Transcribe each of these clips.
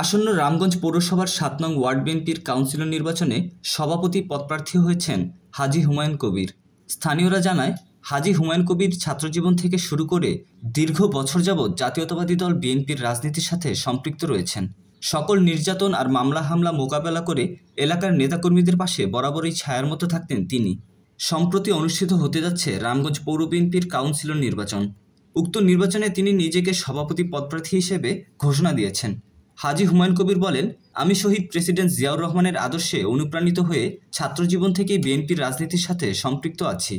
আসন্ন রামগঞ্জ পৌরসভার ৭ নং ওয়ার্ড বিএনপির কাউন্সিলর নির্বাচনে সভাপতি পদপ্রার্থী হয়েছেন হাজী হুমায়ুন কবির। স্থানীয়রা জানায়, হাজী হুমায়ুন কবির ছাত্রজীবন থেকে শুরু করে দীর্ঘ বছর যাবৎ জাতীয়তাবাদী দল বিএনপির রাজনীতির সাথে সম্পৃক্ত রয়েছেন। সকল নির্যাতন আর মামলা হামলা মোকাবেলা করে এলাকার নেতাকর্মীদের পাশে বরাবরই ছায়ার মতো থাকতেন তিনি। সম্প্রতি অনুষ্ঠিত হতে যাচ্ছে রামগঞ্জ পৌর বিএনপির কাউন্সিলর নির্বাচন। উক্ত নির্বাচনে তিনি নিজেকে সভাপতি পদপ্রার্থী হিসেবে ঘোষণা দিয়েছেন। হাজী হুমায়ুন কবির বলেন, আমি শহীদ প্রেসিডেন্ট জিয়াউর রহমানের আদর্শে অনুপ্রাণিত হয়ে ছাত্রজীবন থেকেই বিএনপির রাজনীতির সাথে সম্পৃক্ত আছি।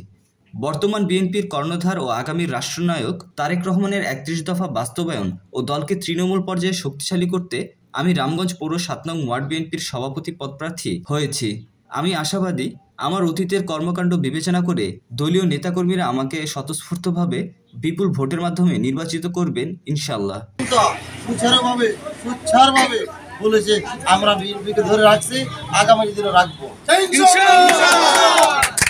বর্তমান বিএনপির কর্ণধার ও আগামী রাষ্ট্রনায়ক তারেক রহমানের ৩১ দফা বাস্তবায়ন ও দলকে তৃণমূল পর্যায়ে শক্তিশালী করতে আমি রামগঞ্জ পৌর ৭ নং ওয়ার্ড বিএনপির সভাপতি পদপ্রার্থী হয়েছি। আমি আশাবাদী, আমার অতীতের কর্মকাণ্ড বিবেচনা করে দলীয় নেতাকর্মীরা আমাকে স্বতঃস্ফূর্তভাবে বিপুল ভোটের মাধ্যমে নির্বাচিত করবেন ইনশাআল্লাহ। সুচ্ছারভাবে বলেছে, আমরা বিএনপিকে ধরে রাখছি, আগামী দিনে রাখবো।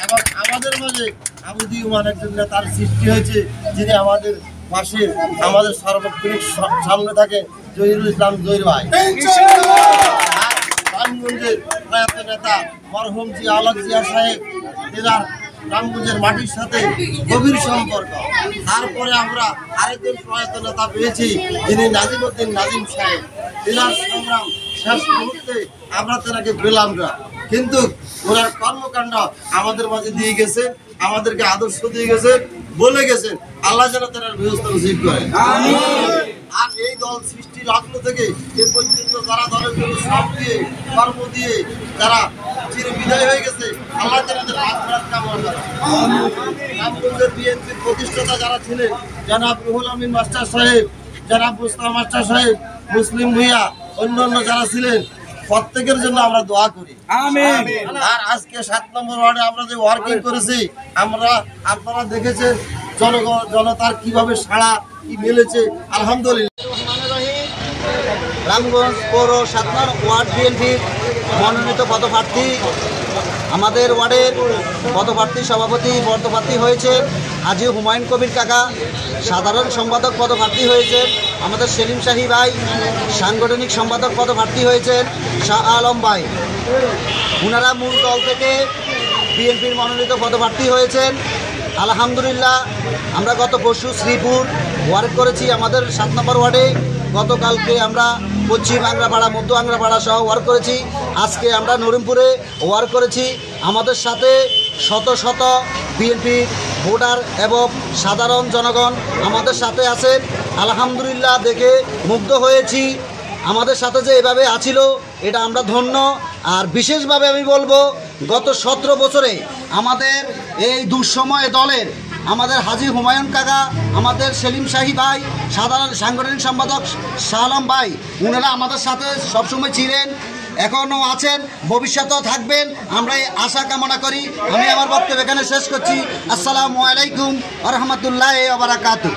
এবং আমাদের মাঝে আবুদি ওমান একজন নেতার সৃষ্টি হয়েছে, যিনি আমাদের পাশে আমাদের সার্বক্ষণিক সামনে থাকে, জহিরুল ইসলাম জহির ভাই। রামগঞ্জের প্রয়াত নেতা মরহুম জিয়া আলক জিয়া সাহেব, এনার রামগঞ্জের মাটির সাথে গভীর সম্পর্ক। তারপরে আমরা আরেকজন প্রয়াত নেতা পেয়েছি, যিনি নাজিমউদ্দিন নাজিম সাহেব। এনার সংগ্রাম শেষ মুহূর্তে আমরা তেনাকে পেলাম না, কিন্তু ওনার কর্মকাণ্ড আমাদের মাঝে দিয়ে গেছেন, আমাদেরকে আদর্শ দিয়ে গেছেন, বলে গেছেন, আল্লাহ যেন তেনার ব্যবস্থা নসিব করেন। আর এই দল সৃষ্টি লগ্ন থেকে এ পর্যন্ত যারা দলের জন্য সব দিয়ে কর্ম দিয়ে যারা চির বিদায় হয়ে গেছে, আল্লাহ তাদের রাজরাত কামনা করে। রামগঞ্জের বিএনপির প্রতিষ্ঠাতা যারা ছিলেন, জনাব রুহুল আমিন মাস্টার সাহেব, জনাব মুস্তাফা মাস্টার সাহেব, মুসলিম ভুইয়া, অন্যান্য যারা ছিলেন, প্রত্যেকের জন্য আমরা দোয়া করি। আর আজকে ৭ নম্বর ওয়ার্ডে আমরা যে ওয়ার্কিং করেছি, আপনারা দেখেছেন জনতার কিভাবে সাড়া কি মিলেছে, আলহামদুলিল্লাহ। রামগঞ্জ পৌর ৭ নং ওয়ার্ড বিএনপির মনোনীত পদপ্রার্থী, আমাদের ওয়ার্ডের পদপ্রার্থী সভাপতি পদপ্রার্থী হয়েছে হাজী হুমায়ুন কবির কাকা। সাধারণ সম্পাদক পদপ্রার্থী হয়েছেন আমাদের সেলিম শাহী ভাই। সাংগঠনিক সম্পাদক পদপ্রার্থী হয়েছেন শাহ আলম ভাই। ওনারা মূল দল থেকে বিএনপির মনোনীত পদপ্রার্থী হয়েছেন। আলহামদুলিল্লাহ, আমরা গত পরশু শ্রীপুর ওয়ার্ক করেছি আমাদের ৭ নম্বর ওয়ার্ডে। গতকালকে আমরা পশ্চিম আংরাপাড়া, মধ্য আংরাপাড়া সহ ওয়ার্ক করেছি। আজকে আমরা নরিমপুরে ওয়ার্ক করেছি। আমাদের সাথে শত শত বিএনপি ভোটার এবং সাধারণ জনগণ আমাদের সাথে আছেন। আলহামদুলিল্লাহ, দেখে মুগ্ধ হয়েছি। আমাদের সাথে যে এভাবে আছিল, এটা আমরা ধন্য। আর বিশেষভাবে আমি বলবো, গত ১৭ বছরে আমাদের এই দুঃসময় দলের আমাদের হাজী হুমায়ুন কাকা, আমাদের সেলিম শাহী ভাই, সাধারণ সাংগঠনিক সম্পাদক শাহ আলম ভাই, ওনারা আমাদের সাথে সবসময় ছিলেন, এখনও আছেন, ভবিষ্যতেও থাকবেন, আমরা এই আশা কামনা করি। আমি আমার বক্তব্য এখানে শেষ করছি। আসসালামু আলাইকুম ওয়া রাহমাতুল্লাহি ওয়া বারাকাতুহু।